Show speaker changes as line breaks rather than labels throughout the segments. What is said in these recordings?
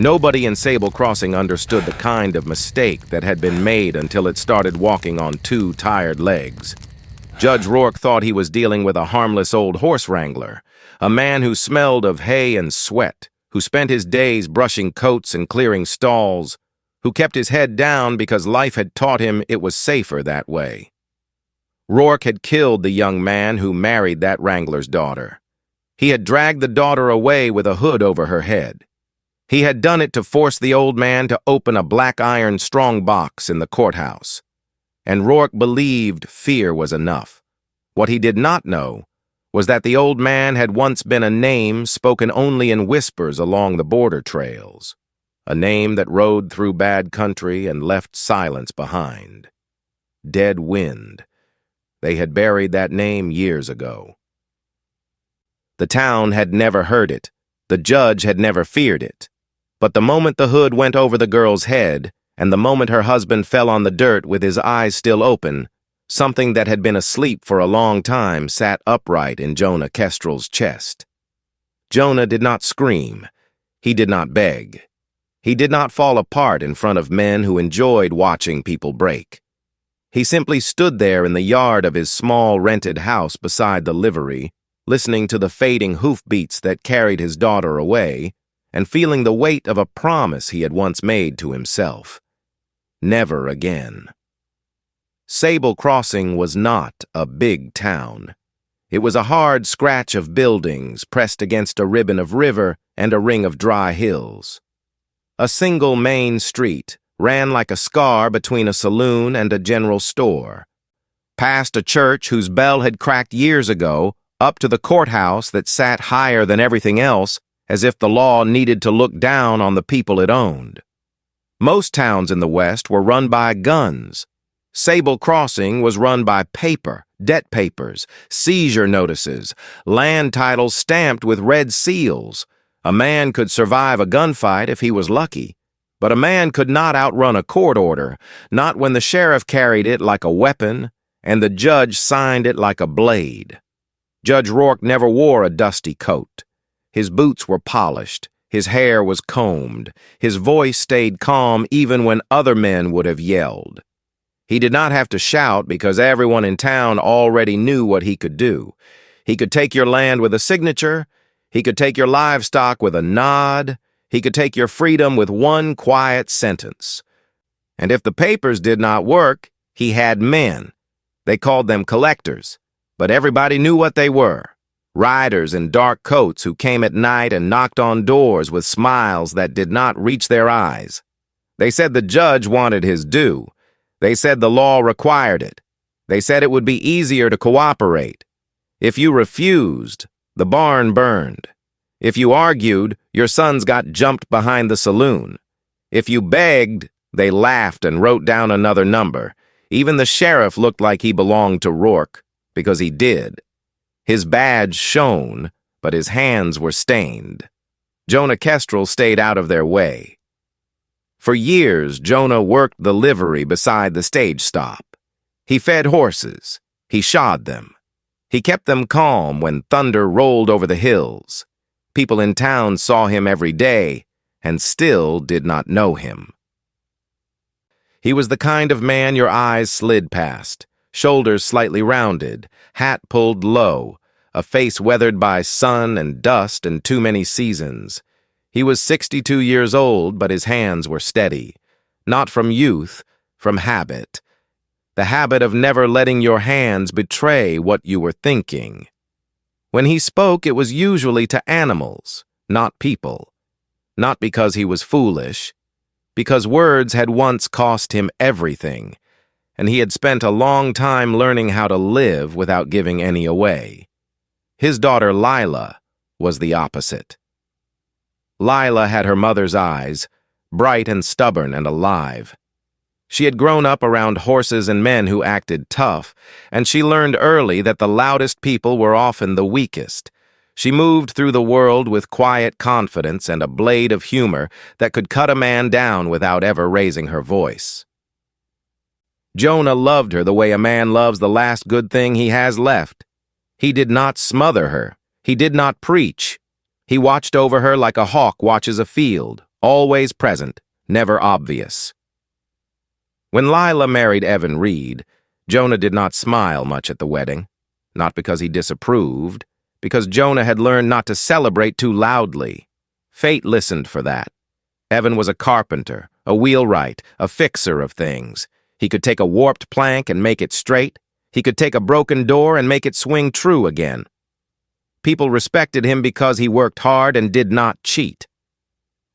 Nobody in Sable Crossing understood the kind of mistake that had been made until it started walking on two tired legs. Judge Rourke thought he was dealing with a harmless old horse wrangler, a man who smelled of hay and sweat, who spent his days brushing coats and clearing stalls, who kept his head down because life had taught him it was safer that way. Rourke had killed the young man who married that wrangler's daughter. He had dragged the daughter away with a hood over her head. He had done it to force the old man to open a black iron strongbox in the courthouse. And Rourke believed fear was enough. What he did not know was that the old man had once been a name spoken only in whispers along the border trails, a name that rode through bad country and left silence behind. Deadwind. They had buried that name years ago. The town had never heard it. The judge had never feared it. But the moment the hood went over the girl's head, and the moment her husband fell on the dirt with his eyes still open, something that had been asleep for a long time sat upright in Jonah Kestrel's chest. Jonah did not scream. He did not beg. He did not fall apart in front of men who enjoyed watching people break. He simply stood there in the yard of his small rented house beside the Livery, listening to the fading hoofbeats that carried his daughter away, and feeling the weight of a promise he had once made to himself. Never again. Sable Crossing was not a big town. It was a hard scratch of buildings pressed against a ribbon of river and a ring of dry hills. A single main street ran like a scar between a saloon and a general store. Past a church whose bell had cracked years ago, up to the courthouse that sat higher than everything else, as if the law needed to look down on the people it owned. Most towns in the West were run by guns. Sable Crossing was run by paper, debt papers, seizure notices, land titles stamped with red seals. A man could survive a gunfight if he was lucky, but a man could not outrun a court order, not when the sheriff carried it like a weapon and the judge signed it like a blade. Judge Rourke never wore a dusty coat. His boots were polished, his hair was combed, his voice stayed calm even when other men would have yelled. He did not have to shout because everyone in town already knew what he could do. He could take your land with a signature, he could take your livestock with a nod, he could take your freedom with one quiet sentence. And if the papers did not work, he had men. They called them collectors, but everybody knew what they were. Riders in dark coats who came at night and knocked on doors with smiles that did not reach their eyes. They said the judge wanted his due. They said the law required it. They said it would be easier to cooperate. If you refused, the barn burned. If you argued, your sons got jumped behind the saloon. If you begged, they laughed and wrote down another number. Even the sheriff looked like he belonged to Rourke, because he did. His badge shone, but his hands were stained. Jonah Kestrel stayed out of their way. For years, Jonah worked the livery beside the stage stop. He fed horses. He shod them. He kept them calm when thunder rolled over the hills. People in town saw him every day and still did not know him. He was the kind of man your eyes slid past, shoulders slightly rounded, hat pulled low, a face weathered by sun and dust and too many seasons. He was 62 years old, but his hands were steady, not from youth, from habit. The habit of never letting your hands betray what you were thinking. When he spoke, it was usually to animals, not people. Not because he was foolish, because words had once cost him everything, and he had spent a long time learning how to live without giving any away. His daughter Lila was the opposite. Lila had her mother's eyes, bright and stubborn and alive. She had grown up around horses and men who acted tough, and she learned early that the loudest people were often the weakest. She moved through the world with quiet confidence and a blade of humor that could cut a man down without ever raising her voice. Jonah loved her the way a man loves the last good thing he has left. He did not smother her. He did not preach. He watched over her like a hawk watches a field, Always present, never obvious. When Lila married Evan Reed, Jonah did not smile much at the wedding. Not because he disapproved, because Jonah had learned not to celebrate too loudly. Fate listened for that. Evan was a carpenter, a wheelwright, a fixer of things. He could take a warped plank and make it straight. He could take a broken door and make it swing true again. People respected him because he worked hard and did not cheat.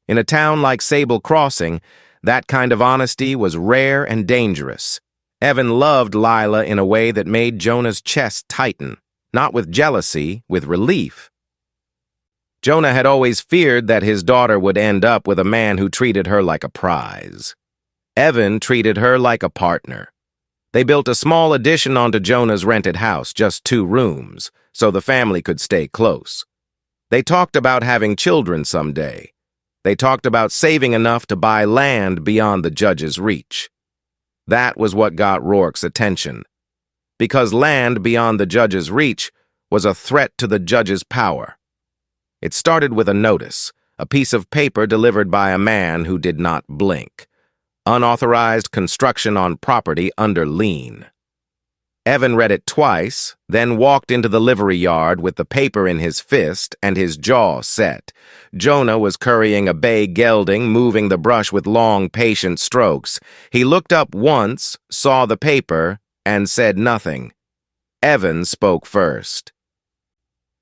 In a town like Sable Crossing, that kind of honesty was rare and dangerous. Evan loved Lila in a way that made Jonah's chest tighten, not with jealousy, with relief. Jonah had always feared that his daughter would end up with a man who treated her like a prize. Evan treated her like a partner. They built a small addition onto Jonah's rented house, just 2 rooms, so the family could stay close. They talked about having children someday. They talked about saving enough to buy land beyond the judge's reach. That was what got Rourke's attention, because land beyond the judge's reach was a threat to the judge's power. It started with a notice, a piece of paper delivered by a man who did not blink. Unauthorized construction on property under lien. Evan read it twice, then walked into the livery yard with the paper in his fist and his jaw set. Jonah was currying a bay gelding, moving the brush with long, patient strokes. He looked up once, saw the paper, and said nothing. Evan spoke first.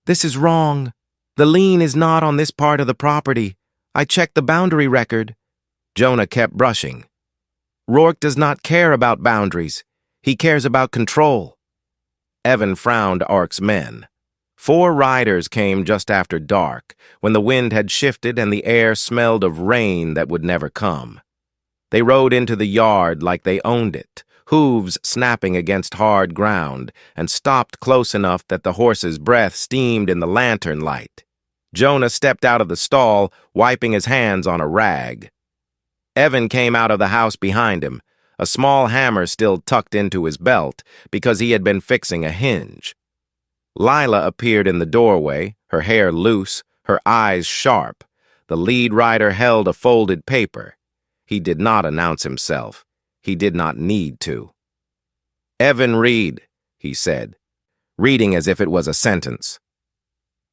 "This is wrong. The lien is not on this part of the property. I checked the boundary record." Jonah kept brushing. "Rourke does not care about boundaries. He cares about control." Evan frowned Ark's men. 4 riders came just after dark, when the wind had shifted and the air smelled of rain that would never come. They rode into the yard like they owned it, hooves snapping against hard ground, and stopped close enough that the horse's breath steamed in the lanternlight. Jonah stepped out of the stall, wiping his hands on a rag. Evan came out of the house behind him, a small hammer still tucked into his belt because he had been fixing a hinge. Lila appeared in the doorway, her hair loose, her eyes sharp. The lead rider held a folded paper. He did not announce himself. He did not need to. "Evan Reed," he said, reading as if it was a sentence.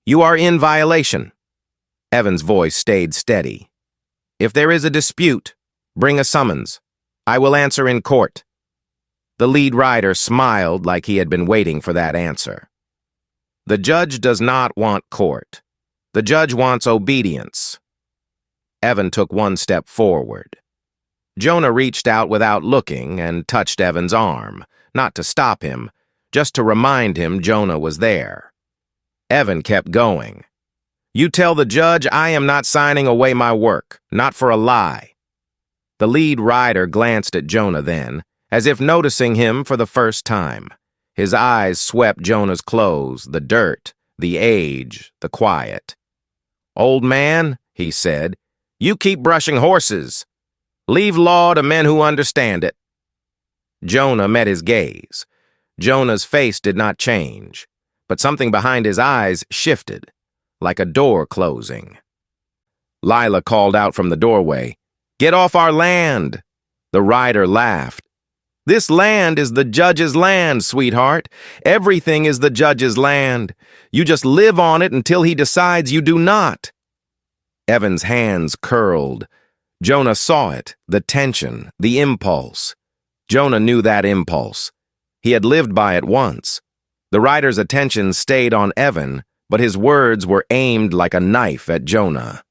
"You are in violation." Evan's voice stayed steady. "If there is a dispute, bring a summons. I will answer in court." The lead rider smiled like he had been waiting for that answer. "The judge does not want court. The judge wants obedience." Evan took 1 step forward. Jonah reached out without looking and touched Evan's arm, not to stop him, just to remind him Jonah was there. Evan kept going. "You tell the judge I am not signing away my work, not for a lie." The lead rider glanced at Jonah then, as if noticing him for the first time. His eyes swept Jonah's clothes, the dirt, the age, the quiet. "Old man," he said, "you keep brushing horses. Leave law to men who understand it." Jonah met his gaze. Jonah's face did not change, but something behind his eyes shifted, like a door closing. Lila called out from the doorway, "Get off our land!" The rider laughed. "This land is the judge's land, sweetheart. Everything is the judge's land. You just live on it until he decides you do not." Evan's hands curled. Jonah saw it, the tension, the impulse. Jonah knew that impulse. He had lived by it once. The rider's attention stayed on Evan, but his words were aimed like a knife at Jonah.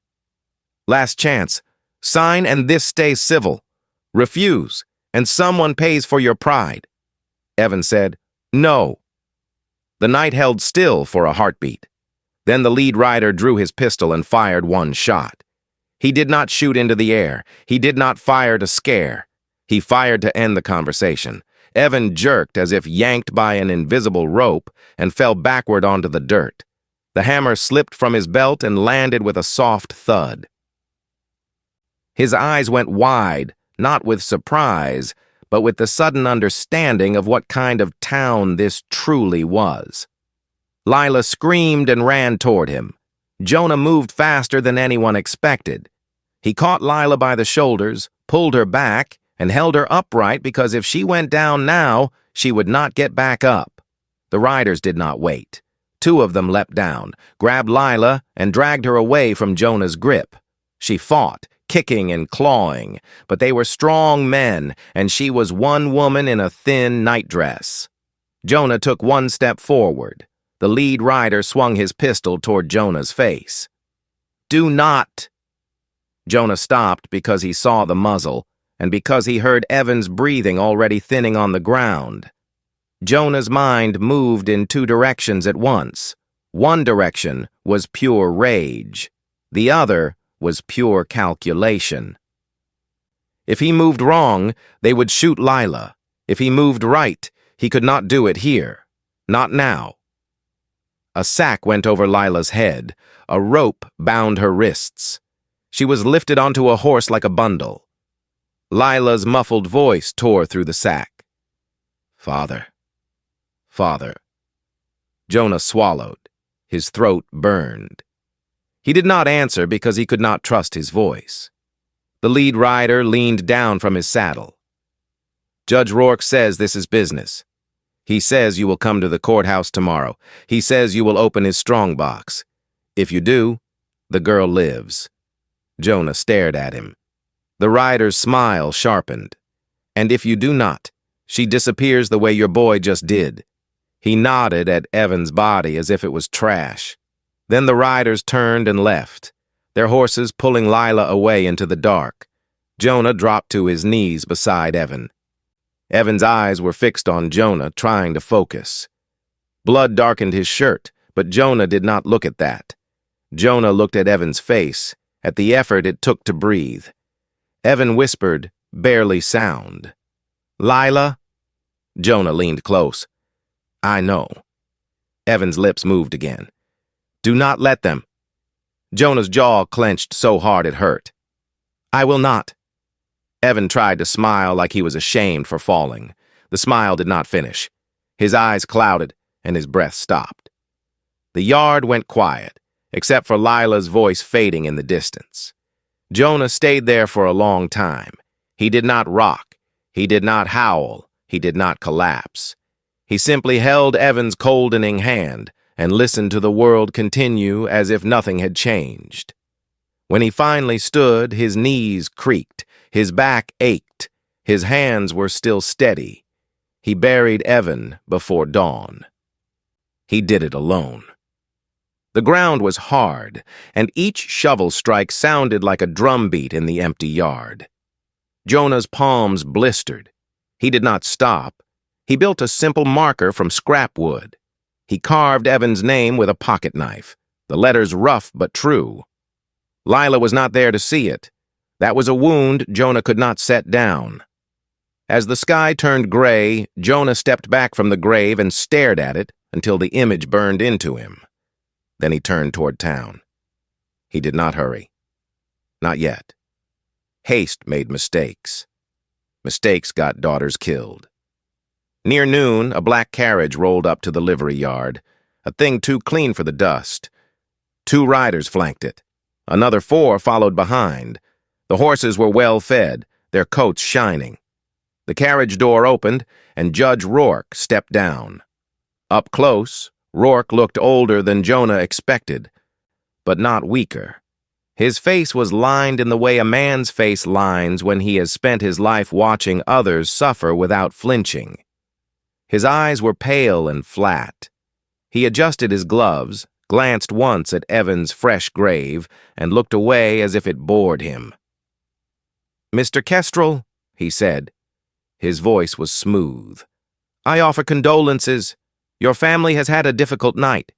"Last chance. Sign and this stays civil. Refuse, and someone pays for your pride." Evan said, "No." The night held still for a heartbeat. Then the lead rider drew his pistol and fired 1 shot. He did not shoot into the air. He did not fire to scare. He fired to end the conversation. Evan jerked as if yanked by an invisible rope and fell backward onto the dirt. The hammer slipped from his belt and landed with a soft thud. His eyes went wide, not with surprise, but with the sudden understanding of what kind of town this truly was. Lila screamed and ran toward him. Jonah moved faster than anyone expected. He caught Lila by the shoulders, pulled her back, and held her upright because if she went down now, she would not get back up. The riders did not wait. Two of them leapt down, grabbed Lila, and dragged her away from Jonah's grip. She fought, kicking and clawing, but they were strong men, and she was one woman in a thin nightdress. Jonah took one step forward. The lead rider swung his pistol toward Jonah's face. "Do not!" Jonah stopped because he saw the muzzle, and because he heard Evan's breathing already thinning on the ground. Jonah's mind moved in two directions at once. One direction was pure rage. The other was pure calculation. If he moved wrong, they would shoot Lila. If he moved right, he could not do it here. Not now. A sack went over Lila's head. A rope bound her wrists. She was lifted onto a horse like a bundle. Lila's muffled voice tore through the sack. "Father. Father." Jonah swallowed. His throat burned. He did not answer because he could not trust his voice. The lead rider leaned down from his saddle. "Judge Rourke says this is business. He says you will come to the courthouse tomorrow. He says you will open his strongbox. If you do, the girl lives." Jonah stared at him. The rider's smile sharpened. "And if you do not, she disappears the way your boy just did." He nodded at Evan's body as if it was trash. Then the riders turned and left, their horses pulling Lila away into the dark. Jonah dropped to his knees beside Evan. Evan's eyes were fixed on Jonah, trying to focus. Blood darkened his shirt, but Jonah did not look at that. Jonah looked at Evan's face, at the effort it took to breathe. Evan whispered, barely sound. "Lila?" Jonah leaned close. "I know." Evan's lips moved again. "Do not let them." Jonah's jaw clenched so hard it hurt. "I will not." Evan tried to smile like he was ashamed for falling. The smile did not finish. His eyes clouded, and his breath stopped. The yard went quiet, except for Lila's voice fading in the distance. Jonah stayed there for a long time. He did not rock. He did not howl. He did not collapse. He simply held Evan's coldening hand and listened to the world continue as if nothing had changed. When he finally stood, his knees creaked, his back ached, his hands were still steady. He buried Evan before dawn. He did it alone. The ground was hard, and each shovel strike sounded like a drumbeat in the empty yard. Jonah's palms blistered. He did not stop. He built a simple marker from scrap wood. He carved Evan's name with a pocket knife, the letters rough but true. Lila was not there to see it. That was a wound Jonah could not set down. As the sky turned gray, Jonah stepped back from the grave and stared at it until the image burned into him. Then he turned toward town. He did not hurry. Not yet. Haste made mistakes. Mistakes got daughters killed. Near noon, a black carriage rolled up to the livery yard, a thing too clean for the dust. 2 riders flanked it. Another 4 followed behind. The horses were well fed, their coats shining. The carriage door opened, and Judge Rourke stepped down. Up close, Rourke looked older than Jonah expected, but not weaker. His face was lined in the way a man's face lines when he has spent his life watching others suffer without flinching. His eyes were pale and flat. He adjusted his gloves, glanced once at Evan's fresh grave, and looked away as if it bored him. "Mr. Kestrel," he said. His voice was smooth. "I offer condolences. Your family has had a difficult night."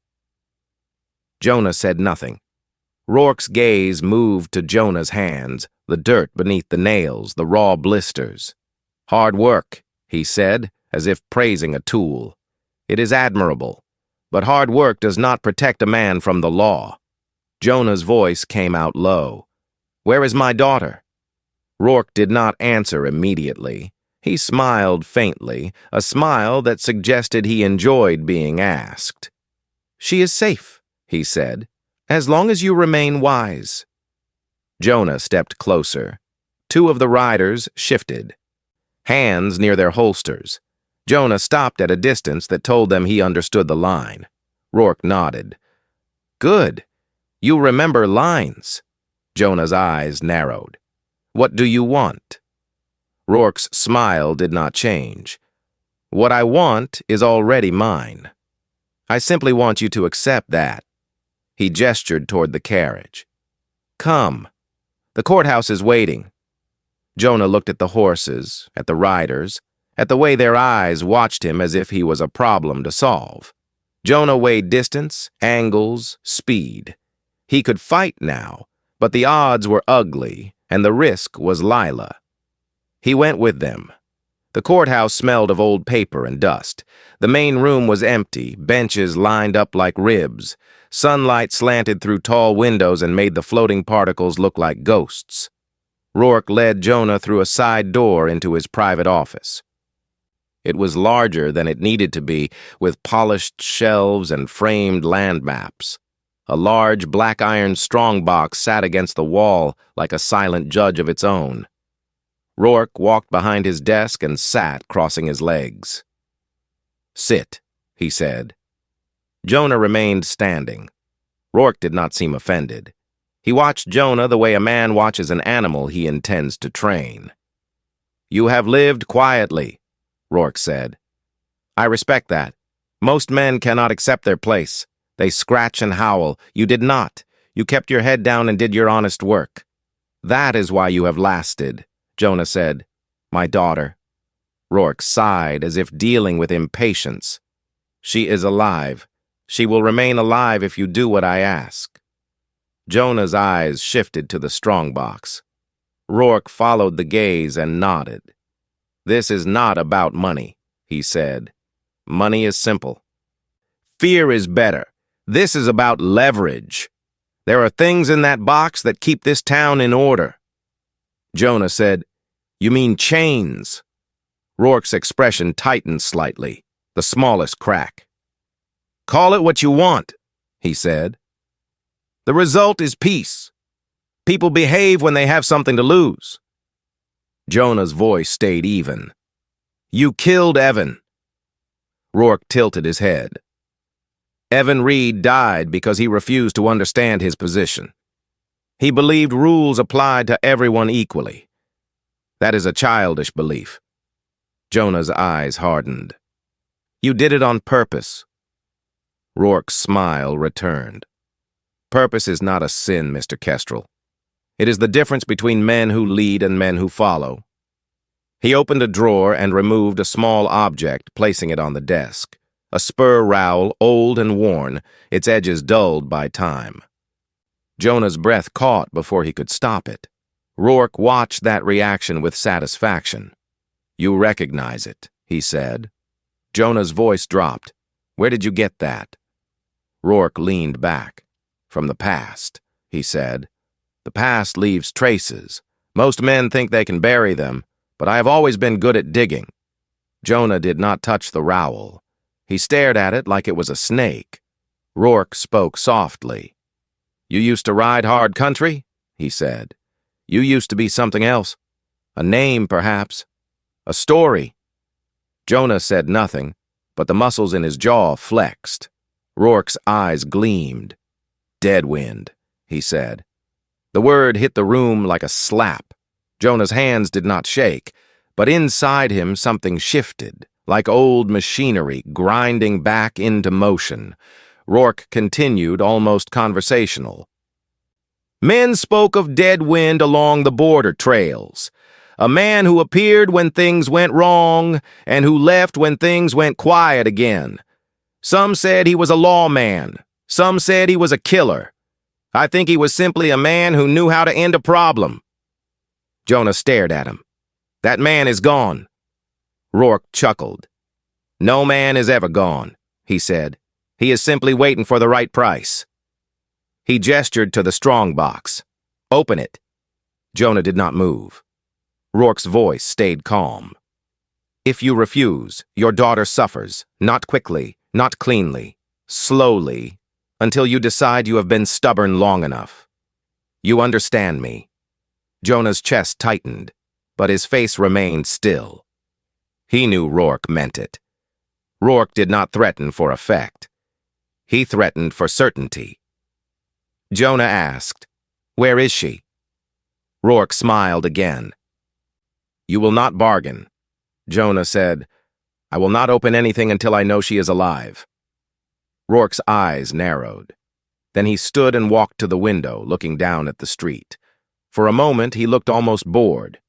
Jonah said nothing. Rourke's gaze moved to Jonah's hands, the dirt beneath the nails, the raw blisters. "Hard work," he said, as if praising a tool. "It is admirable, but hard work does not protect a man from the law." Jonah's voice came out low. "Where is my daughter?" Rourke did not answer immediately. He smiled faintly, a smile that suggested he enjoyed being asked. "She is safe," he said, "as long as you remain wise." Jonah stepped closer. Two of the riders shifted, hands near their holsters. Jonah stopped at a distance that told them he understood the line. Rourke nodded. Good. You remember lines. Jonah's eyes narrowed. What do you want? Rourke's smile did not change. What I want is already mine. I simply want you to accept that. He gestured toward the carriage. Come. The courthouse is waiting. Jonah looked at the horses, at the riders, at the way their eyes watched him as if he was a problem to solve. Jonah weighed distance, angles, speed. He could fight now, but the odds were ugly, and the risk was Lila. He went with them. The courthouse smelled of old paper and dust. The main room was empty, benches lined up like ribs. Sunlight slanted through tall windows and made the floating particles look like ghosts. Rourke led Jonah through a side door into his private office. It was larger than it needed to be, with polished shelves and framed land maps. A large black iron strongbox sat against the wall like a silent judge of its own. Rourke walked behind his desk and sat, crossing his legs. Sit, he said. Jonah remained standing. Rourke did not seem offended. He watched Jonah the way a man watches an animal he intends to train. You have lived quietly, Rourke said. I respect that. Most men cannot accept their place. They scratch and howl. You did not. You kept your head down and did your honest work. That is why you have lasted, Jonah said. My daughter. Rourke sighed as if dealing with impatience. She is alive. She will remain alive if you do what I ask. Jonah's eyes shifted to the strongbox. Rourke followed the gaze and nodded. This is not about money, he said. Money is simple. Fear is better. This is about leverage. There are things in that box that keep this town in order. Jonah said, You mean chains? Rourke's expression tightened slightly, the smallest crack. Call it what you want, he said. The result is peace. People behave when they have something to lose. Jonah's voice stayed even. You killed Evan. Rourke tilted his head. Evan Reed died because he refused to understand his position. He believed rules applied to everyone equally. That is a childish belief. Jonah's eyes hardened. You did it on purpose. Rourke's smile returned. Purpose is not a sin, Mr. Kestrel. It is the difference between men who lead and men who follow. He opened a drawer and removed a small object, placing it on the desk. A spur rowel, old and worn, its edges dulled by time. Jonah's breath caught before he could stop it. Rourke watched that reaction with satisfaction. You recognize it, he said. Jonah's voice dropped. Where did you get that? Rourke leaned back. From the past, he said. The past leaves traces. Most men think they can bury them, but I have always been good at digging. Jonah did not touch the rowel. He stared at it like it was a snake. Rourke spoke softly. You used to ride hard country? He said. You used to be something else. A name, perhaps. A story. Jonah said nothing, but the muscles in his jaw flexed. Rourke's eyes gleamed. Deadwind, he said. The word hit the room like a slap. Jonah's hands did not shake, but inside him something shifted, like old machinery grinding back into motion. Rourke continued, almost conversational. Men spoke of Deadwind along the border trails. A man who appeared when things went wrong and who left when things went quiet again. Some said he was a lawman. Some said he was a killer. I think he was simply a man who knew how to end a problem. Jonah stared at him. That man is gone. Rourke chuckled. No man is ever gone, he said. He is simply waiting for the right price. He gestured to the strongbox. Open it. Jonah did not move. Rourke's voice stayed calm. If you refuse, your daughter suffers, not quickly, not cleanly, slowly, until you decide you have been stubborn long enough. You understand me. Jonah's chest tightened, but his face remained still. He knew Rourke meant it. Rourke did not threaten for effect. He threatened for certainty. Jonah asked, "Where is she?" Rourke smiled again. "You will not bargain." Jonah said, "I will not open anything until I know she is alive." Rourke's eyes narrowed. Then he stood and walked to the window, looking down at the street. For a moment, he looked almost bored.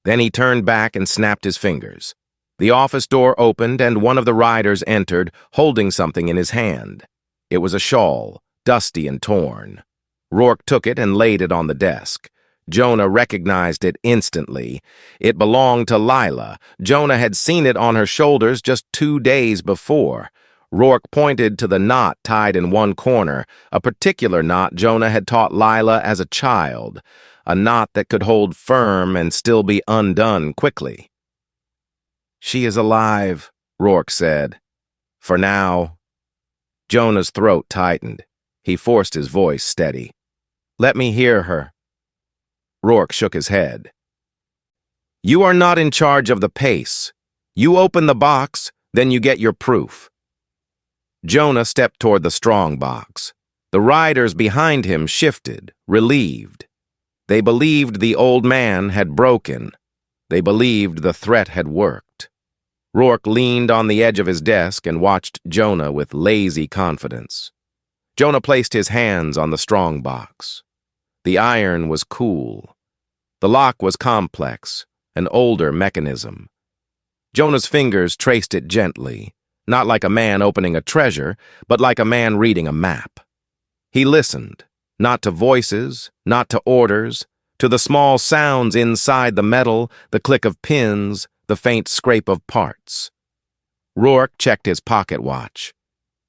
Then he turned back and snapped his fingers. The office door opened and one of the riders entered, holding something in his hand. It was a shawl, dusty and torn. Rourke took it and laid it on the desk. Jonah recognized it instantly. It belonged to Lila. Jonah had seen it on her shoulders just 2 days before. Rourke pointed to the knot tied in one corner, a particular knot Jonah had taught Lila as a child, a knot that could hold firm and still be undone quickly. "She is alive," Rourke said. "For now." Jonah's throat tightened. He forced his voice steady. "Let me hear her." Rourke shook his head. "You are not in charge of the pace. You open the box, then you get your proof." Jonah stepped toward the strongbox. The riders behind him shifted, relieved. They believed the old man had broken. They believed the threat had worked. Rourke leaned on the edge of his desk and watched Jonah with lazy confidence. Jonah placed his hands on the strongbox. The iron was cool. The lock was complex, an older mechanism. Jonah's fingers traced it gently, not like a man opening a treasure, but like a man reading a map. He listened, not to voices, not to orders, to the small sounds inside the metal, the click of pins, the faint scrape of parts. Rourke checked his pocket watch.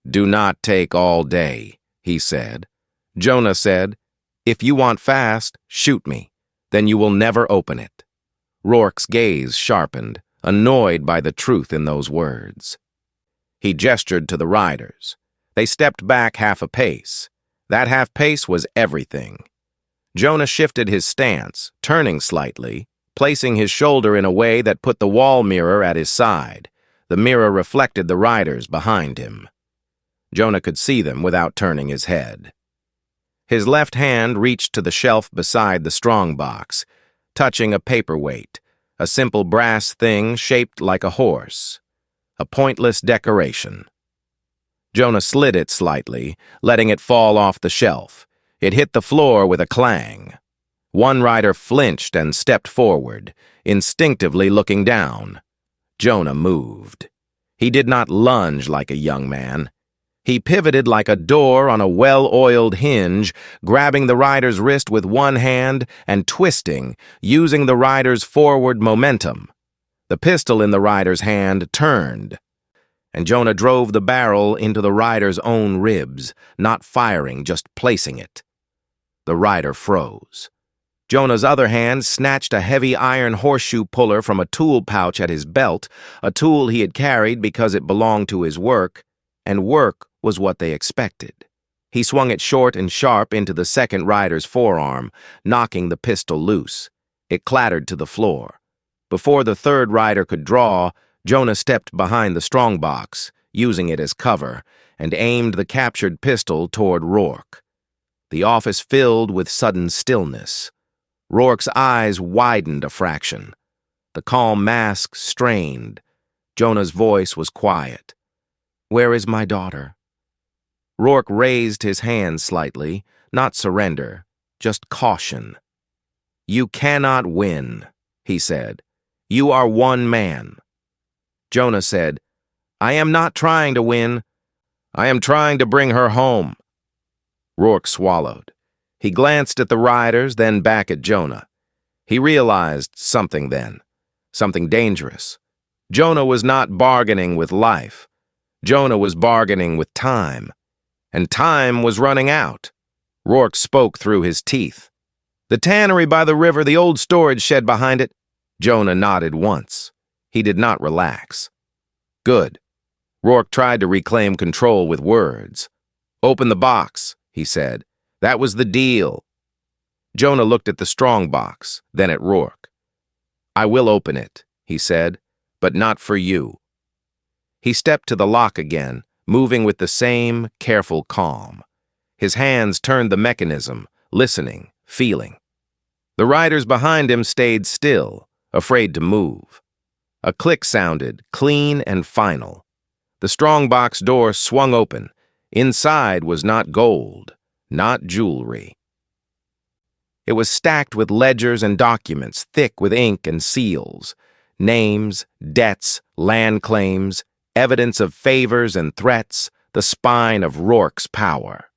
"Do not take all day," he said. Jonah said, "If you want fast, shoot me. Then you will never open it." Rourke's gaze sharpened, annoyed by the truth in those words. He gestured to the riders. They stepped back half a pace. That half pace was everything. Jonah shifted his stance, turning slightly, placing his shoulder in a way that put the wall mirror at his side. The mirror reflected the riders behind him. Jonah could see them without turning his head. His left hand reached to the shelf beside the strongbox, touching a paperweight, a simple brass thing shaped like a horse. A pointless decoration. Jonah slid it slightly, letting it fall off the shelf. It hit the floor with a clang. One rider flinched and stepped forward, instinctively looking down. Jonah moved. He did not lunge like a young man. He pivoted like a door on a well-oiled hinge, grabbing the rider's wrist with one hand and twisting, using the rider's forward momentum. The pistol in the rider's hand turned, and Jonah drove the barrel into the rider's own ribs, not firing, just placing it. The rider froze. Jonah's other hand snatched a heavy iron horseshoe puller from a tool pouch at his belt, a tool he had carried because it belonged to his work, and work was what they expected. He swung it short and sharp into the second rider's forearm, knocking the pistol loose. It clattered to the floor. Before the third rider could draw, Jonah stepped behind the strongbox, using it as cover, and aimed the captured pistol toward Rourke. The office filled with sudden stillness. Rourke's eyes widened a fraction. The calm mask strained. Jonah's voice was quiet. "Where is my daughter?" Rourke raised his hand slightly, not surrender, just caution. "You cannot win," he said. "You are one man." Jonah said, "I am not trying to win. I am trying to bring her home." Rourke swallowed. He glanced at the riders, then back at Jonah. He realized something then, something dangerous. Jonah was not bargaining with life. Jonah was bargaining with time. And time was running out. Rourke spoke through his teeth. "The tannery by the river, the old storage shed behind it." Jonah nodded once. He did not relax. "Good." Rourke tried to reclaim control with words. "Open the box," he said. "That was the deal." Jonah looked at the strongbox, then at Rourke. "I will open it," he said, "but not for you." He stepped to the lock again, moving with the same careful calm. His hands turned the mechanism, listening, feeling. The riders behind him stayed still, afraid to move. A click sounded, clean and final. The strongbox door swung open. Inside was not gold, not jewelry. It was stacked with ledgers and documents, thick with ink and seals. Names, debts, land claims, evidence of favors and threats, the spine of Rourke's power.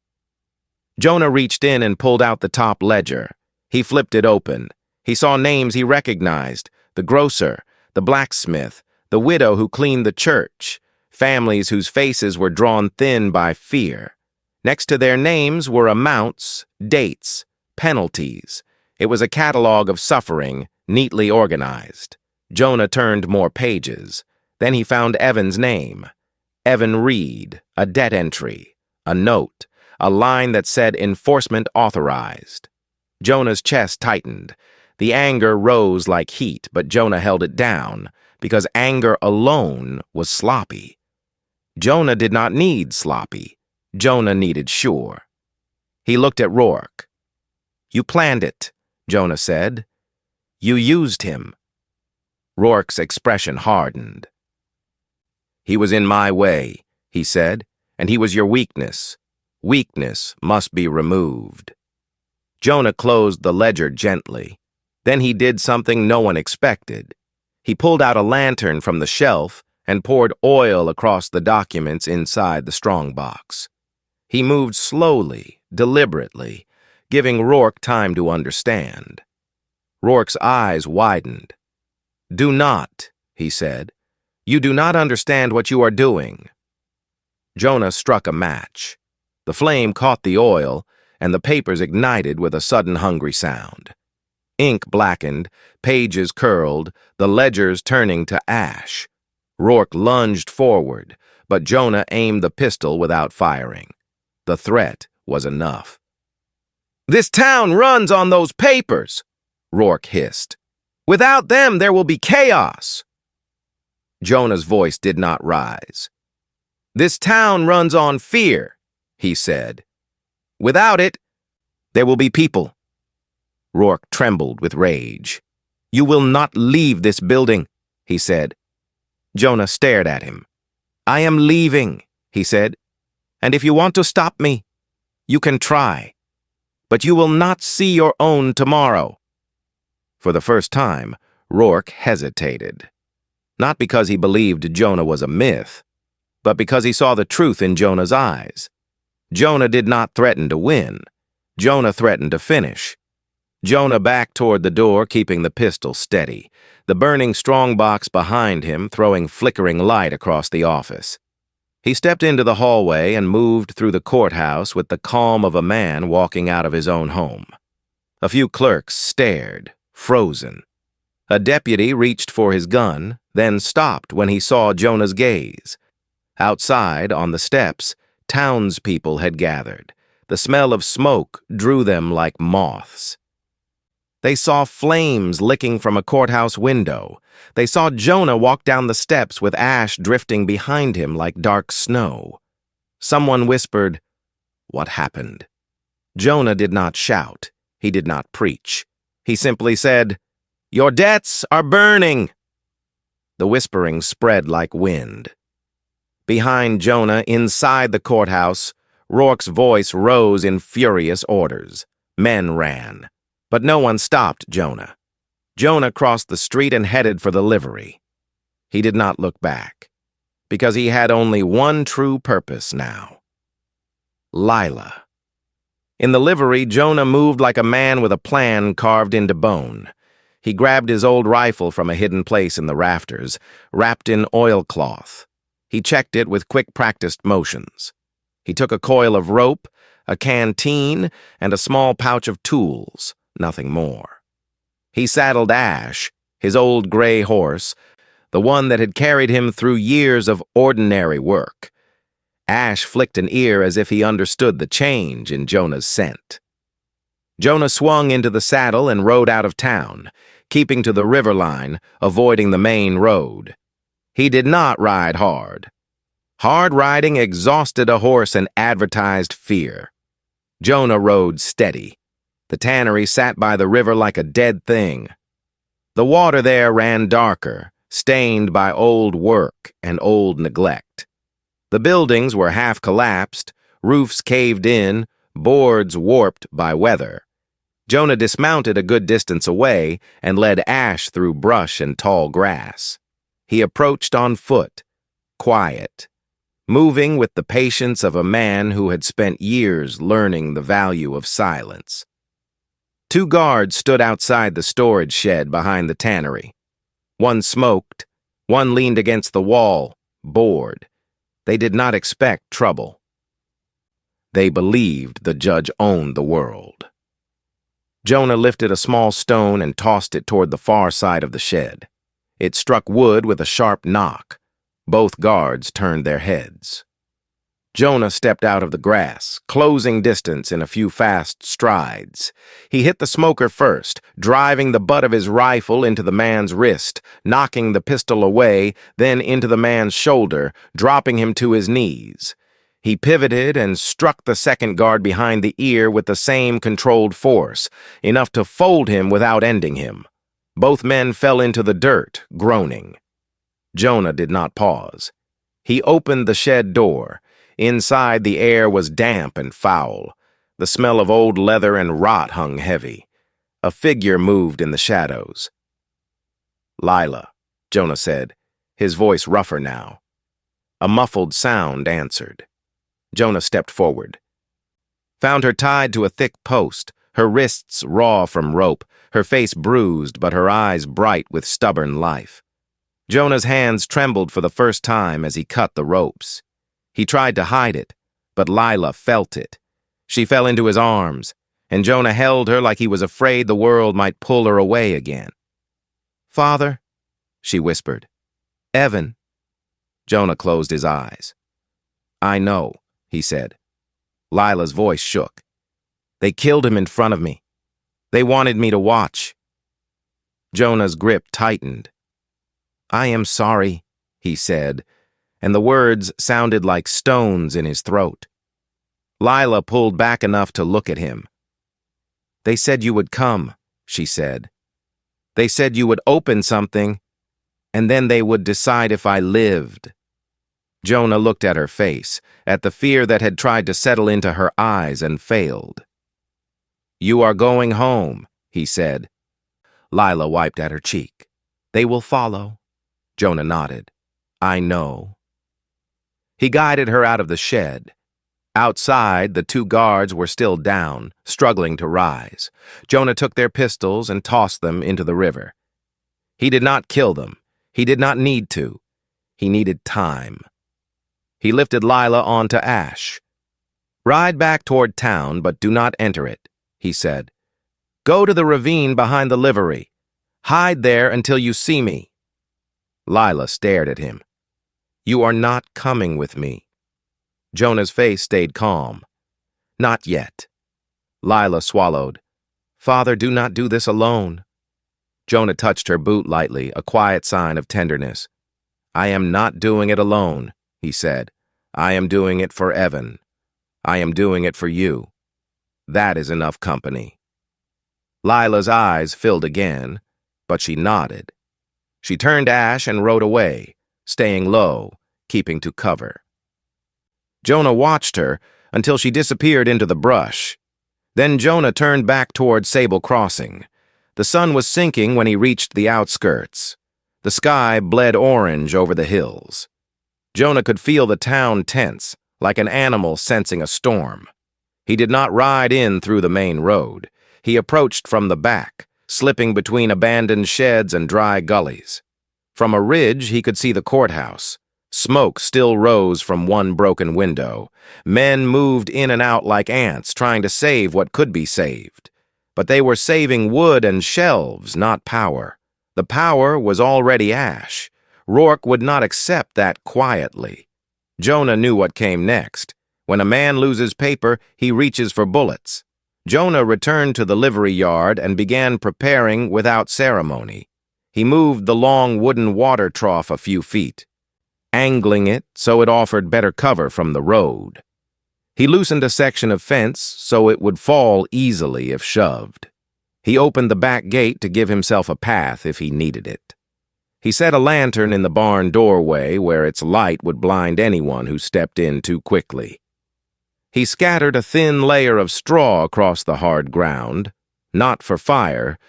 Jonah reached in and pulled out the top ledger. He flipped it open. He saw names he recognized: the grocer, the blacksmith, the widow who cleaned the church, families whose faces were drawn thin by fear. Next to their names were amounts, dates, penalties. It was a catalog of suffering, neatly organized. Jonah turned more pages. Then he found Evan's name. Evan Reed, a debt entry, a note, a line that said enforcement authorized. Jonah's chest tightened. The anger rose like heat, but Jonah held it down, because anger alone was sloppy. Jonah did not need sloppy. Jonah needed sure. He looked at Rourke. "You planned it," Jonah said. "You used him." Rourke's expression hardened. "He was in my way," he said, "and he was your weakness. Weakness must be removed." Jonah closed the ledger gently. Then he did something no one expected. He pulled out a lantern from the shelf and poured oil across the documents inside the strongbox. He moved slowly, deliberately, giving Rourke time to understand. Rourke's eyes widened. "Do not," he said. "You do not understand what you are doing." Jonah struck a match. The flame caught the oil, and the papers ignited with a sudden hungry sound. Ink blackened, pages curled, the ledgers turning to ash. Rourke lunged forward, but Jonah aimed the pistol without firing. The threat was enough. "This town runs on those papers," Rourke hissed. "Without them, there will be chaos." Jonah's voice did not rise. "This town runs on fear," he said. "Without it, there will be people." Rourke trembled with rage. "You will not leave this building," he said. Jonah stared at him. "I am leaving," he said. "And if you want to stop me, you can try. But you will not see your own tomorrow." For the first time, Rourke hesitated. Not because he believed Jonah was a myth, but because he saw the truth in Jonah's eyes. Jonah did not threaten to win. Jonah threatened to finish. Jonah backed toward the door, keeping the pistol steady, the burning strongbox behind him throwing flickering light across the office. He stepped into the hallway and moved through the courthouse with the calm of a man walking out of his own home. A few clerks stared, frozen. A deputy reached for his gun, then stopped when he saw Jonah's gaze. Outside, on the steps, townspeople had gathered. The smell of smoke drew them like moths. They saw flames licking from a courthouse window. They saw Jonah walk down the steps with ash drifting behind him like dark snow. Someone whispered, "What happened?" Jonah did not shout. He did not preach. He simply said, "Your debts are burning." The whispering spread like wind. Behind Jonah, inside the courthouse, Rourke's voice rose in furious orders. Men ran. But no one stopped Jonah. Jonah crossed the street and headed for the livery. He did not look back, because he had only one true purpose now. Lila. In the livery, Jonah moved like a man with a plan carved into bone. He grabbed his old rifle from a hidden place in the rafters, wrapped in oilcloth. He checked it with quick practiced motions. He took a coil of rope, a canteen, and a small pouch of tools. Nothing more. He saddled Ash, his old gray horse, the one that had carried him through years of ordinary work. Ash flicked an ear as if he understood the change in Jonah's scent. Jonah swung into the saddle and rode out of town, keeping to the river line, avoiding the main road. He did not ride hard. Hard riding exhausted a horse and advertised fear. Jonah rode steady. The tannery sat by the river like a dead thing. The water there ran darker, stained by old work and old neglect. The buildings were half collapsed, roofs caved in, boards warped by weather. Jonah dismounted a good distance away and led Ash through brush and tall grass. He approached on foot, quiet, moving with the patience of a man who had spent years learning the value of silence. 2 guards stood outside the storage shed behind the tannery. One smoked, one leaned against the wall, bored. They did not expect trouble. They believed the judge owned the world. Jonah lifted a small stone and tossed it toward the far side of the shed. It struck wood with a sharp knock. Both guards turned their heads. Jonah stepped out of the grass, closing distance in a few fast strides. He hit the smoker first, driving the butt of his rifle into the man's wrist, knocking the pistol away, then into the man's shoulder, dropping him to his knees. He pivoted and struck the second guard behind the ear with the same controlled force, enough to fold him without ending him. Both men fell into the dirt, groaning. Jonah did not pause. He opened the shed door. Inside, the air was damp and foul. The smell of old leather and rot hung heavy. A figure moved in the shadows. "Lila," Jonah said, his voice rougher now. A muffled sound answered. Jonah stepped forward. Found her tied to a thick post, her wrists raw from rope, her face bruised but her eyes bright with stubborn life. Jonah's hands trembled for the first time as he cut the ropes. He tried to hide it, but Lila felt it. She fell into his arms, and Jonah held her like he was afraid the world might pull her away again. "Father," she whispered. "Evan." Jonah closed his eyes. "I know," he said. Lila's voice shook. "They killed him in front of me. They wanted me to watch." Jonah's grip tightened. "I am sorry," he said, and the words sounded like stones in his throat. Lila pulled back enough to look at him. "They said you would come," she said. "They said you would open something, and then they would decide if I lived." Jonah looked at her face, at the fear that had tried to settle into her eyes and failed. "You are going home," he said. Lila wiped at her cheek. "They will follow." Jonah nodded. "I know." He guided her out of the shed. Outside, the 2 guards were still down, struggling to rise. Jonah took their pistols and tossed them into the river. He did not kill them. He did not need to. He needed time. He lifted Lila onto Ash. "Ride back toward town, but do not enter it," he said. "Go to the ravine behind the livery. Hide there until you see me." Lila stared at him. "You are not coming with me." Jonah's face stayed calm. "Not yet." Lila swallowed. "Father, do not do this alone." Jonah touched her boot lightly, a quiet sign of tenderness. "I am not doing it alone," he said. "I am doing it for Evan. I am doing it for you. That is enough company." Lila's eyes filled again, but she nodded. She turned Ash and rode away, staying low, keeping to cover. Jonah watched her until she disappeared into the brush. Then Jonah turned back toward Sable Crossing. The sun was sinking when he reached the outskirts. The sky bled orange over the hills. Jonah could feel the town tense, like an animal sensing a storm. He did not ride in through the main road. He approached from the back, slipping between abandoned sheds and dry gullies. From a ridge, he could see the courthouse. Smoke still rose from one broken window. Men moved in and out like ants, trying to save what could be saved. But they were saving wood and shelves, not power. The power was already ash. Rourke would not accept that quietly. Jonah knew what came next. When a man loses paper, he reaches for bullets. Jonah returned to the livery yard and began preparing without ceremony. He moved the long wooden water trough a few feet, angling it so it offered better cover from the road. He loosened a section of fence so it would fall easily if shoved. He opened the back gate to give himself a path if he needed it. He set a lantern in the barn doorway where its light would blind anyone who stepped in too quickly. He scattered a thin layer of straw across the hard ground, not for fire,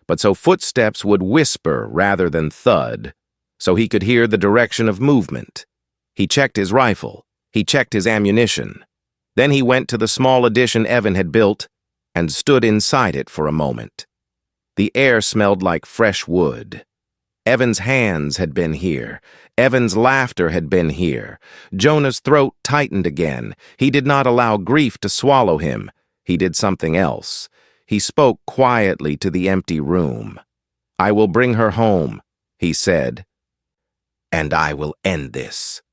but so footsteps would whisper rather than thud, so he could hear the direction of movement. He checked his rifle. He checked his ammunition. Then he went to the small addition Evan had built and stood inside it for a moment. The air smelled like fresh wood. Evan's hands had been here. Evan's laughter had been here. Jonah's throat tightened again. He did not allow grief to swallow him. He did something else. He spoke quietly to the empty room. "I will bring her home," he said, "and I will end this."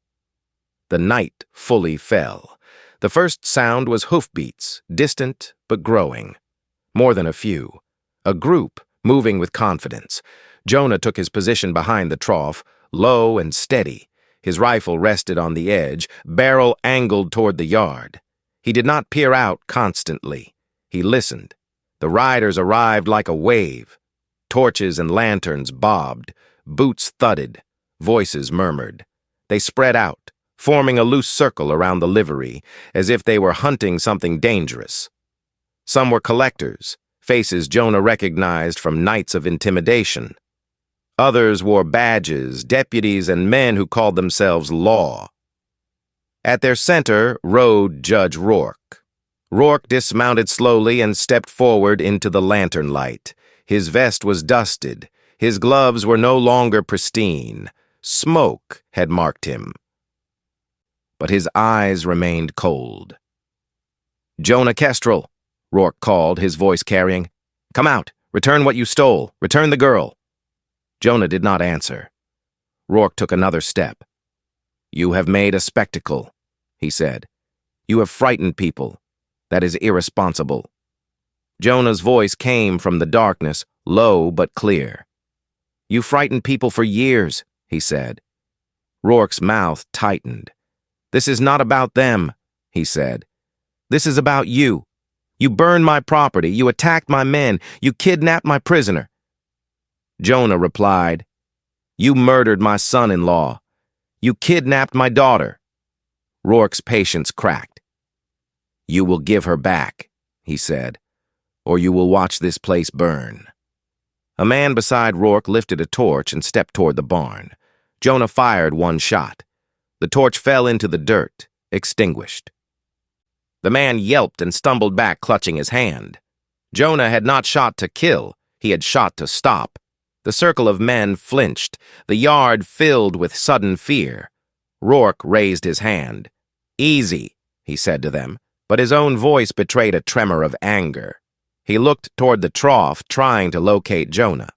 The night fully fell. The first sound was hoofbeats, distant but growing. More than a few. A group, moving with confidence. Jonah took his position behind the trough, low and steady. His rifle rested on the edge, barrel angled toward the yard. He did not peer out constantly. He listened. The riders arrived like a wave. Torches and lanterns bobbed. Boots thudded. Voices murmured. They spread out, forming a loose circle around the livery, as if they were hunting something dangerous. Some were collectors, faces Jonah recognized from nights of intimidation. Others wore badges, deputies, and men who called themselves law. At their center rode Judge Rourke. Rourke dismounted slowly and stepped forward into the lanternlight. His vest was dusted. His gloves were no longer pristine. Smoke had marked him. But his eyes remained cold. "Jonah Kestrel," Rourke called, his voice carrying. "Come out. Return what you stole. Return the girl." Jonah did not answer. Rourke took another step. "You have made a spectacle," he said. "You have frightened people. That is irresponsible." Jonah's voice came from the darkness, low but clear. "You frightened people for years," he said. Rourke's mouth tightened. "This is not about them," he said. "This is about you. You burned my property. You attacked my men. You kidnapped my prisoner." Jonah replied, "You murdered my son-in-law. You kidnapped my daughter." Rourke's patience cracked. "You will give her back," he said, "or you will watch this place burn." A man beside Rourke lifted a torch and stepped toward the barn. Jonah fired one shot. The torch fell into the dirt, extinguished. The man yelped and stumbled back, clutching his hand. Jonah had not shot to kill, he had shot to stop. The circle of men flinched, the yard filled with sudden fear. Rourke raised his hand. "Easy," he said to them, but his own voice betrayed a tremor of anger. He looked toward the trough, trying to locate Jonah.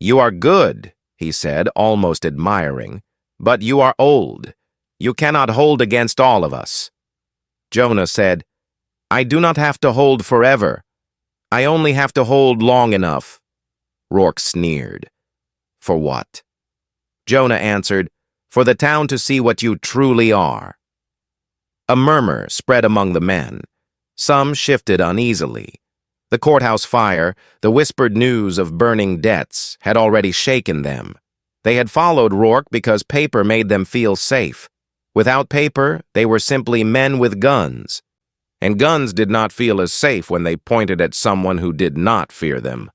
"You are good," he said, almost admiring, "but you are old. You cannot hold against all of us." Jonah said, "I do not have to hold forever. I only have to hold long enough." Rourke sneered. "For what?" Jonah answered, "For the town to see what you truly are." A murmur spread among the men. Some shifted uneasily. The courthouse fire, the whispered news of burning debts, had already shaken them. They had followed Rourke because paper made them feel safe. Without paper, they were simply men with guns. And guns did not feel as safe when they pointed at someone who did not fear them.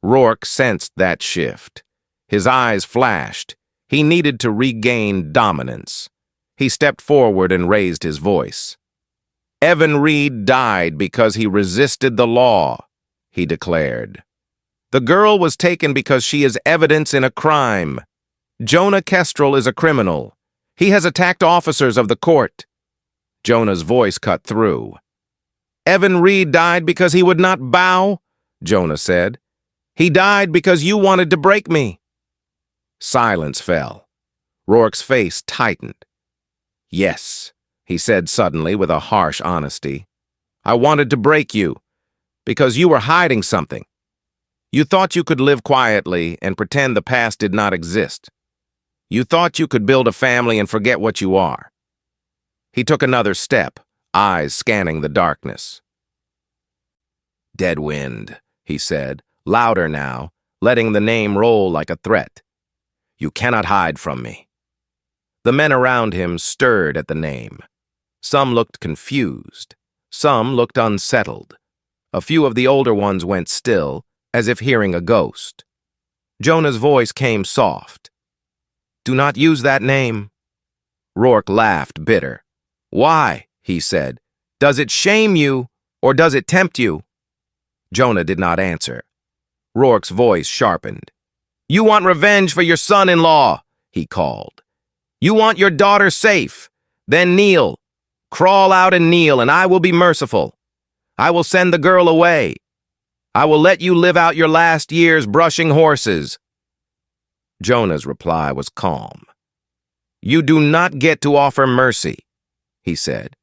Rourke sensed that shift. His eyes flashed. He needed to regain dominance. He stepped forward and raised his voice. "Evan Reed died because he resisted the law," he declared. "The girl was taken because she is evidence in a crime. Jonah Kestrel is a criminal. He has attacked officers of the court." Jonah's voice cut through. "Evan Reed died because he would not bow," Jonah said. "He died because you wanted to break me." Silence fell. Rourke's face tightened. "Yes," he said suddenly with a harsh honesty. I wanted to break you, because you were hiding something. You thought you could live quietly and pretend the past did not exist. You thought you could build a family and forget what you are. He took another step, eyes scanning the darkness. Deadwind, he said, louder now, letting the name roll like a threat. You cannot hide from me. The men around him stirred at the name. Some looked confused. Some looked unsettled. A few of the older ones went still, as if hearing a ghost. Jonah's voice came soft. Do not use that name. Rourke laughed, bitter. Why? He said. Does it shame you, or does it tempt you? Jonah did not answer. Rourke's voice sharpened. You want revenge for your son-in-law, he called. You want your daughter safe. Then kneel. Crawl out and kneel, and I will be merciful. I will send the girl away. I will let you live out your last years brushing horses. Jonah's reply was calm. You do not get to offer mercy, he said.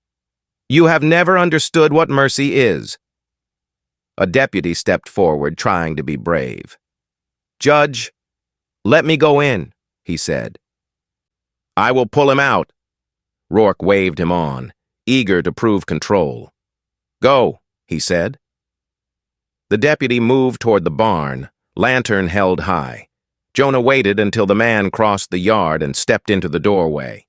You have never understood what mercy is. A deputy stepped forward, trying to be brave. Judge, let me go in, he said. I will pull him out. Rourke waved him on, eager to prove control. Go, he said. The deputy moved toward the barn, lantern held high. Jonah waited until the man crossed the yard and stepped into the doorway.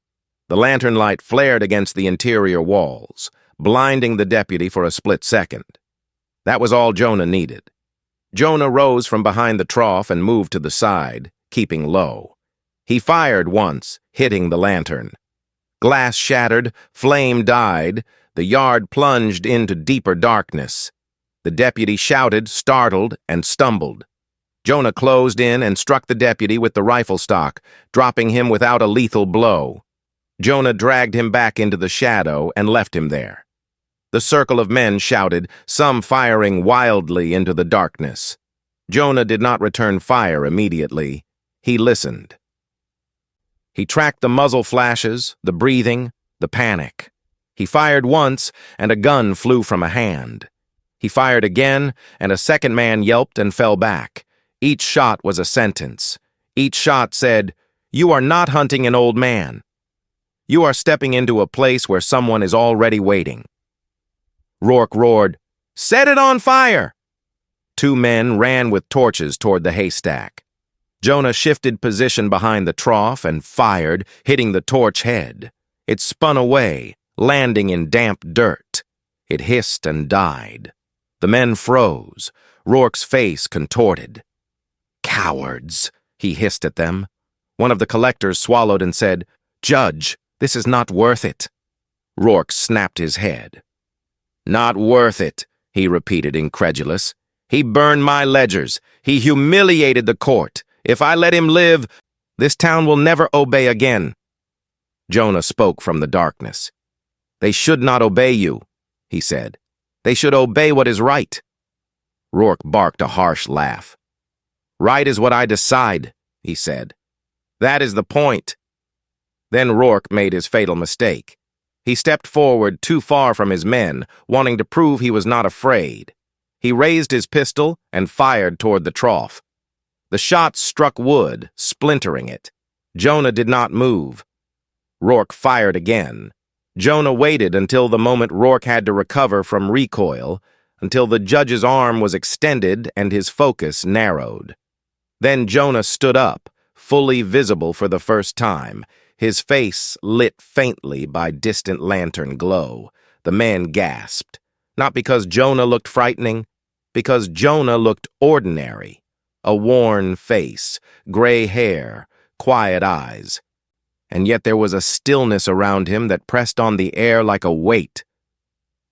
The lantern light flared against the interior walls, blinding the deputy for a split second. That was all Jonah needed. Jonah rose from behind the trough and moved to the side, keeping low. He fired once, hitting the lantern. Glass shattered, flame died, the yard plunged into deeper darkness. The deputy shouted, startled, and stumbled. Jonah closed in and struck the deputy with the rifle stock, dropping him without a lethal blow. Jonah dragged him back into the shadow and left him there. The circle of men shouted, some firing wildly into the darkness. Jonah did not return fire immediately. He listened. He tracked the muzzle flashes, the breathing, the panic. He fired once, and a gun flew from a hand. He fired again, and a second man yelped and fell back. Each shot was a sentence. Each shot said, You are not hunting an old man. You are stepping into a place where someone is already waiting. Rourke roared, Set it on fire! 2 men ran with torches toward the haystack. Jonah shifted position behind the trough and fired, hitting the torch head. It spun away, landing in damp dirt. It hissed and died. The men froze. Rourke's face contorted. Cowards, he hissed at them. One of the collectors swallowed and said, Judge, this is not worth it. Rourke snapped his head. Not worth it, he repeated, incredulous. He burned my ledgers. He humiliated the court. If I let him live, this town will never obey again. Jonah spoke from the darkness. They should not obey you, he said. They should obey what is right. Rourke barked a harsh laugh. Right is what I decide, he said. That is the point. Then Rourke made his fatal mistake. He stepped forward too far from his men, wanting to prove he was not afraid. He raised his pistol and fired toward the trough. The shot struck wood, splintering it. Jonah did not move. Rourke fired again. Jonah waited until the moment Rourke had to recover from recoil, until the judge's arm was extended and his focus narrowed. Then Jonah stood up, fully visible for the first time, his face lit faintly by distant lantern glow. The men gasped, not because Jonah looked frightening, because Jonah looked ordinary. A worn face, gray hair, quiet eyes. And yet there was a stillness around him that pressed on the air like a weight.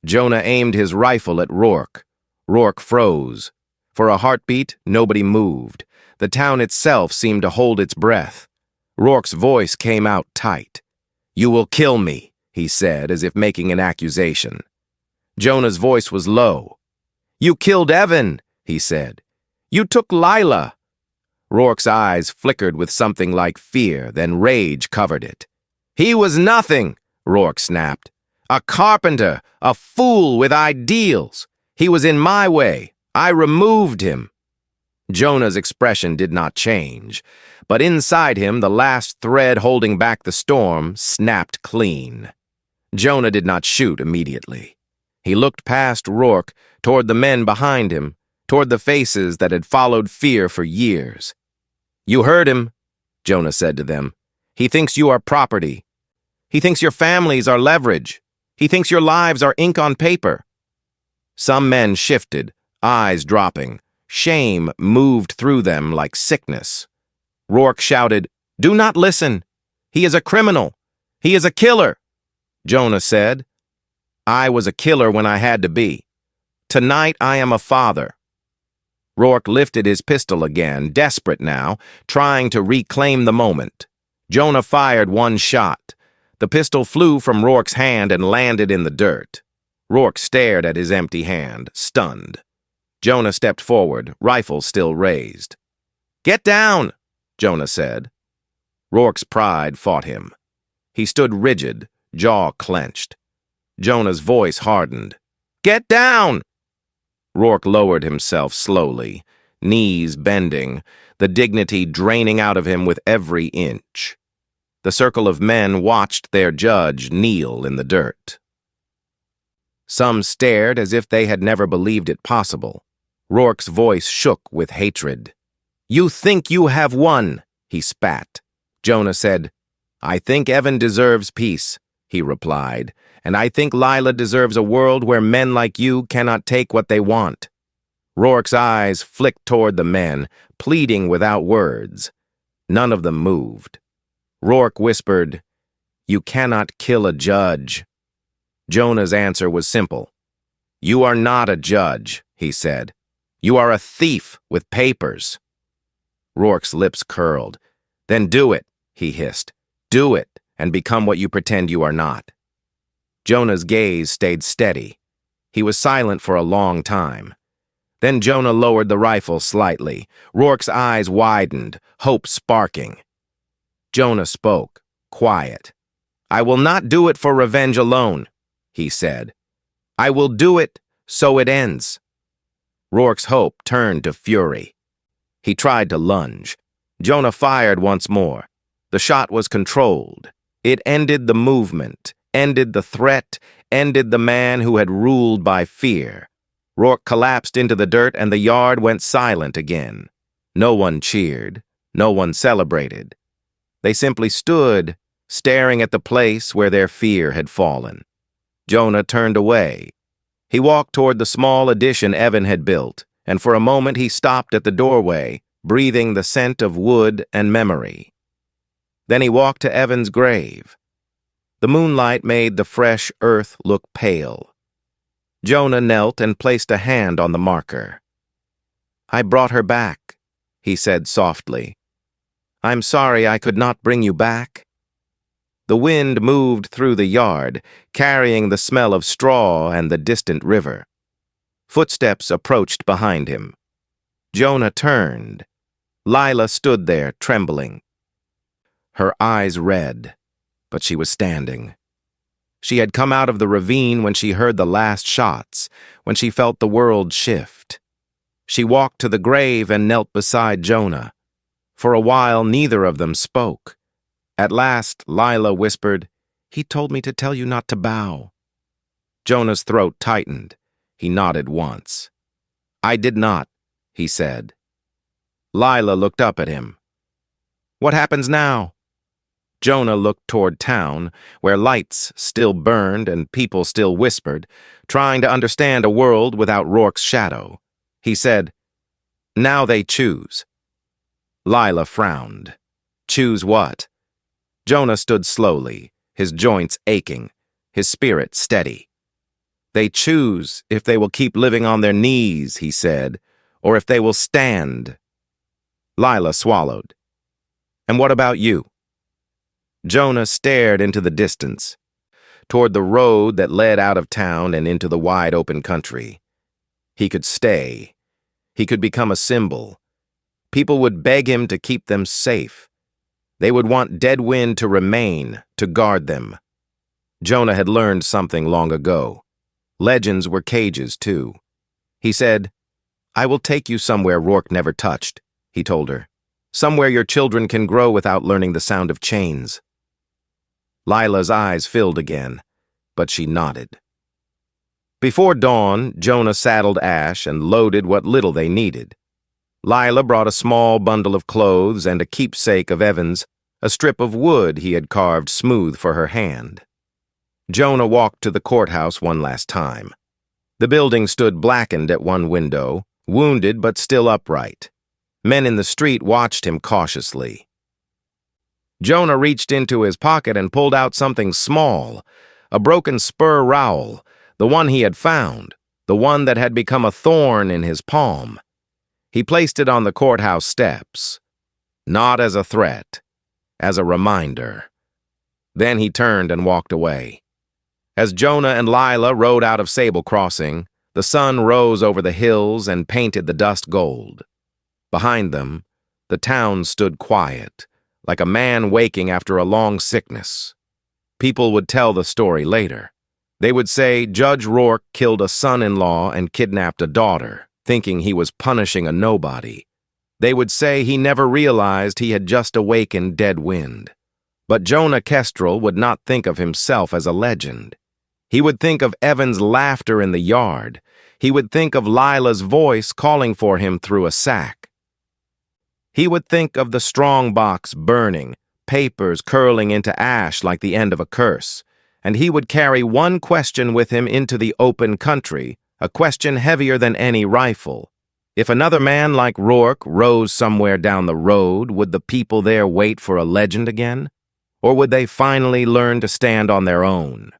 Jonah aimed his rifle at Rourke. Rourke froze. For a heartbeat, nobody moved. The town itself seemed to hold its breath. Rourke's voice came out tight. You will kill me, he said, as if making an accusation. Jonah's voice was low. You killed Evan, he said. You took Lila. Rourke's eyes flickered with something like fear, then rage covered it. He was nothing, Rourke snapped. A carpenter, a fool with ideals. He was in my way. I removed him. Jonah's expression did not change, but inside him the last thread holding back the storm snapped clean. Jonah did not shoot immediately. He looked past Rourke, toward the men behind him, toward the faces that had followed fear for years. "You heard him," Jonah said to them. "He thinks you are property. He thinks your families are leverage. He thinks your lives are ink on paper." Some men shifted, eyes dropping. Shame moved through them like sickness. Rourke shouted, "Do not listen. He is a criminal. He is a killer." Jonah said, "I was a killer when I had to be. Tonight I am a father." Rourke lifted his pistol again, desperate now, trying to reclaim the moment. Jonah fired one shot. The pistol flew from Rourke's hand and landed in the dirt. Rourke stared at his empty hand, stunned. Jonah stepped forward, rifle still raised. "Get down," Jonah said. Rourke's pride fought him. He stood rigid, jaw clenched. Jonah's voice hardened. "Get down!" Rourke lowered himself slowly, knees bending, the dignity draining out of him with every inch. The circle of men watched their judge kneel in the dirt. Some stared as if they had never believed it possible. Rourke's voice shook with hatred. "You think you have won," he spat. Jonah said, "I think Evan deserves peace," he replied, "and I think Lila deserves a world where men like you cannot take what they want." Rourke's eyes flicked toward the men, pleading without words. None of them moved. Rourke whispered, "You cannot kill a judge." Jonah's answer was simple. "You are not a judge," he said. "You are a thief with papers." Rourke's lips curled. "Then do it," he hissed. "Do it, and become what you pretend you are not." Jonah's gaze stayed steady. He was silent for a long time. Then Jonah lowered the rifle slightly. Rourke's eyes widened, hope sparking. Jonah spoke, quiet. "I will not do it for revenge alone," he said. "I will do it so it ends." Rourke's hope turned to fury. He tried to lunge. Jonah fired once more. The shot was controlled. It ended the movement, ended the threat, ended the man who had ruled by fear. Rourke collapsed into the dirt and the yard went silent again. No one cheered. No one celebrated. They simply stood, staring at the place where their fear had fallen. Jonah turned away. He walked toward the small addition Evan had built, and for a moment he stopped at the doorway, breathing the scent of wood and memory. Then he walked to Evan's grave. The moonlight made the fresh earth look pale. Jonah knelt and placed a hand on the marker. "I brought her back," he said softly. "I'm sorry I could not bring you back." The wind moved through the yard, carrying the smell of straw and the distant river. Footsteps approached behind him. Jonah turned. Lila stood there, trembling. Her eyes red, but she was standing. She had come out of the ravine when she heard the last shots, when she felt the world shift. She walked to the grave and knelt beside Jonah. For a while, neither of them spoke. At last, Lila whispered, "He told me to tell you not to bow." Jonah's throat tightened. He nodded once. "I did not," he said. Lila looked up at him. "What happens now?" Jonah looked toward town, where lights still burned and people still whispered, trying to understand a world without Rourke's shadow. He said, "Now they choose." Lila frowned. "Choose what?" Jonah stood slowly, his joints aching, his spirit steady. "They choose if they will keep living on their knees," he said, "or if they will stand." Lila swallowed. "And what about you?" Jonah stared into the distance, toward the road that led out of town and into the wide open country. He could stay. He could become a symbol. People would beg him to keep them safe. They would want Deadwind to remain, to guard them. Jonah had learned something long ago. Legends were cages, too. He said, "I will take you somewhere Rourke never touched," he told her. "Somewhere your children can grow without learning the sound of chains." Lila's eyes filled again, but she nodded. Before dawn, Jonah saddled Ash and loaded what little they needed. Lila brought a small bundle of clothes and a keepsake of Evan's, a strip of wood he had carved smooth for her hand. Jonah walked to the courthouse one last time. The building stood blackened at one window, wounded but still upright. Men in the street watched him cautiously. Jonah reached into his pocket and pulled out something small, a broken spur rowel, the one he had found, the one that had become a thorn in his palm. He placed it on the courthouse steps, not as a threat, as a reminder. Then he turned and walked away. As Jonah and Lila rode out of Sable Crossing, the sun rose over the hills and painted the dust gold. Behind them, the town stood quiet, like a man waking after a long sickness. People would tell the story later. They would say Judge Rourke killed a son-in-law and kidnapped a daughter, thinking he was punishing a nobody. They would say he never realized he had just awakened Deadwind. But Jonah Kestrel would not think of himself as a legend. He would think of Evan's laughter in the yard. He would think of Lila's voice calling for him through a sack. He would think of the strongbox burning, papers curling into ash like the end of a curse, and he would carry one question with him into the open country, a question heavier than any rifle. If another man like Rourke rose somewhere down the road, would the people there wait for a legend again? Or would they finally learn to stand on their own?